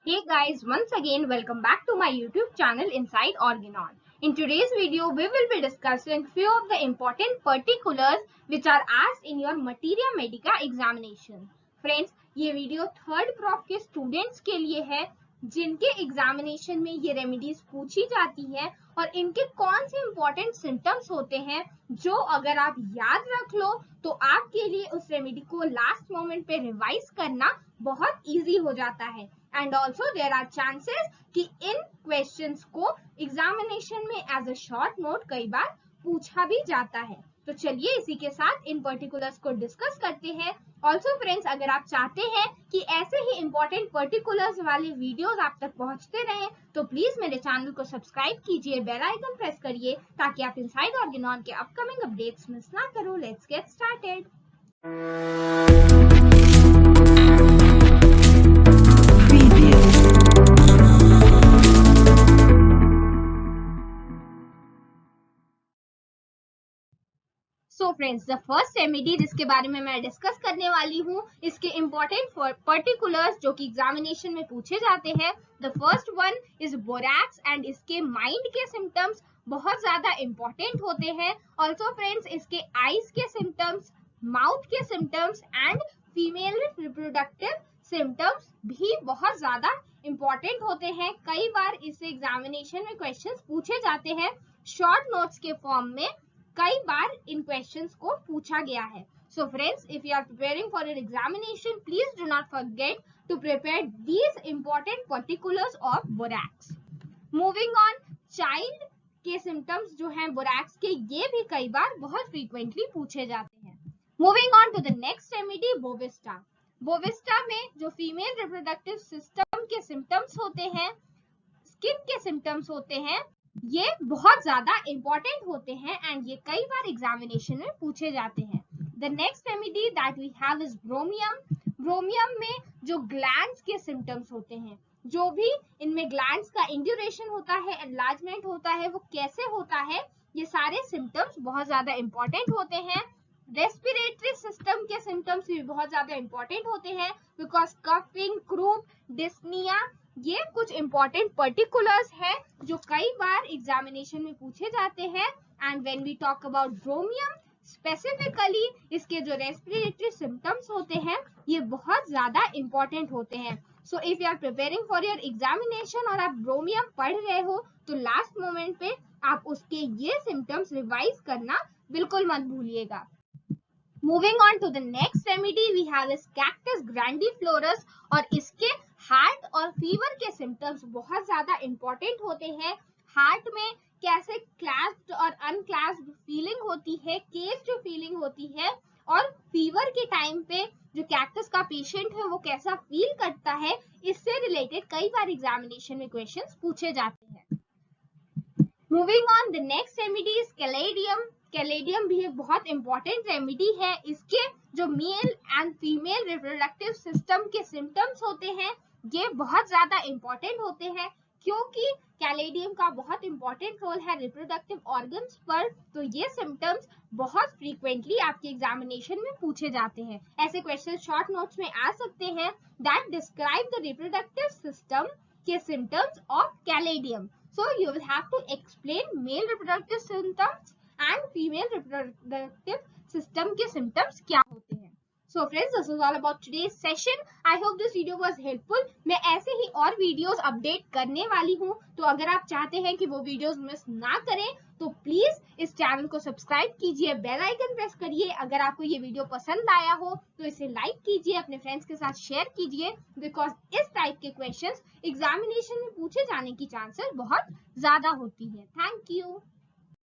Hey guys, once again welcome back to my YouTube channel Inside Organon. In today's video, we will be discussing few of the important particulars which are asked in your Materiamedica examination. Friends, ये video third prof के students के लिए है जिनके examination में ये remedies पूछी जाती है और इनके कौन से इंपॉर्टेंट सिम्टम्स होते हैं जो अगर आप याद रख लो तो आपके लिए उस रेमेडी को लास्ट मोमेंट पे रिवाइज करना बहुत इजी हो जाता है. And also there are chances कि इन क्वेश्चंस को एग्जामिनेशन में एज अ शॉर्ट नोट कई बार पूछा भी जाता है. तो चलिए इसी के साथ इन पर्टिकुलर्स को डिस्कस करते हैं. ऑल्सो फ्रेंड्स, अगर आप चाहते हैं कि ऐसे ही इंपॉर्टेंट पर्टिकुलर्स वाले वीडियोस आप तक पहुंचते रहें तो प्लीज मेरे चैनल को सब्सक्राइब कीजिए, बेल आइकन प्रेस करिए ताकि आप इनसाइड ऑर्गेनॉन के अपकमिंग अपडेट्स मिस ना करो. Let's get started. So friends, the first remedy जिसके बारे में मैं डिस्कस करने वाली हूँ, इसके इम्पोर्टेंट पर्टिकुलर्स जो कि एग्जामिनेशन में पूछे जाते हैं. The first one is borax and इसके माइंड के सिम्टम्स बहुत ज्यादा इम्पोर्टेंट होते हैं. ऑल्सो फ्रेंड्स, इसके आईज के सिम्टम्स, माउथ के symptoms and female reproductive symptoms भी बहुत ज्यादा इम्पोर्टेंट होते हैं. कई बार इस एग्जामिनेशन में क्वेश्चंस पूछे जाते हैं शॉर्ट नोट्स के फॉर्म में. कई बार इन क्वेश्चंस को पूछा गया है. So friends, if you are preparing for your examination, please do not forget to prepare these important particulars of borax. Moving on, child के symptoms जो हैं borax के, ये भी कई बार बहुत frequently पूछे जाते हैं. Moving on to the next remedy, bovista. Bovista में जो female reproductive system के symptoms होते हैं, skin के symptoms होते हैं, ये बहुत ज्यादा इंपॉर्टेंट होते हैं एंड ये कई बार एग्जामिनेशन में पूछे जाते हैं. The next remedy that we have is bromium. Bromium में जो ग्लैंड्स के सिम्टम्स होते हैं, जो भी इनमें ग्लैंड्स का इंड्यूरेशन होता है, एनलार्जमेंट होता है, वो कैसे होता है, ये सारे सिम्टम्स बहुत ज्यादा इंपॉर्टेंट होते हैं. रेस्पिरेटरी सिस्टम के सिम्टम्स भी बहुत ज्यादा इंपॉर्टेंट होते हैं बिकॉज कफिंग, क्रूप, डिस्निया, ये कुछ इंपॉर्टेंट पर्टिकुलर्स हैं जो कई बार एग्जामिनेशन में पूछे जाते हैं. And when we talk about bromium specifically, इसके जो रेस्पिरेटरी सिम्टम्स होते हैं ये बहुत ज्यादा इंपॉर्टेंट होते हैं. So if you are preparing for your examination और आप ब्रोमियम पढ़ रहे हो तो लास्ट मोमेंट पे आप उसके ये सिम्टम्स रिवाइज करना बिल्कुल मत भूलिएगा. Moving on to the next remedy, we have is cactus grandiflorus और इसके हार्ट और फीवर के सिम्टम्स बहुत ज्यादा इंपॉर्टेंट होते हैं. हार्ट में कैसे क्लैस्प्ड और अनक्लैस्प्ड फीलिंग होती है, केस जो फीलिंग होती है, और फीवर के टाइम पे जो कैक्टस का पेशेंट है वो कैसा फील करता है, इससे रिलेटेड कई बार एग्जामिनेशन में क्वेश्चंस पूछे जाते हैं. Moving on, the next remedy is caladium. Caladium भी एक बहुत इंपॉर्टेंट रेमेडी है. इसके जो male and female reproductive system के सिम्टम्स होते हैं ये बहुत ज्यादा इंपॉर्टेंट होते हैं क्योंकि कैलेडियम का बहुत इंपॉर्टेंट रोल है रिप्रोडक्टिव ऑर्गन्स पर. तो ये सिम्टम्स बहुत फ्रीक्वेंटली आपके एग्जामिनेशन में पूछे जाते हैं. ऐसे क्वेश्चन शॉर्ट नोट्स में आ सकते हैं that describe the reproductive system के symptoms of caladium. So you will have to explain male reproductive symptoms and female reproductive system के symptoms क्या होते हैं. So friends, this is all about today's session. I hope this video was helpful. मैं ऐसे ही और videos update करने वाली हूँ, तो अगर आप चाहते हैं कि वो वीडियोस मिस ना करें तो प्लीज इस चैनल को सब्सक्राइब कीजिए, बेल आइकन प्रेस करिए. अगर आपको ये वीडियो पसंद आया हो तो इसे लाइक कीजिए, अपने फ्रेंड्स के साथ शेयर कीजिए बिकॉज इस टाइप के क्वेश्चंस एग्जामिनेशन में पूछे जाने की चांसेस बहुत ज्यादा होती है. Thank you.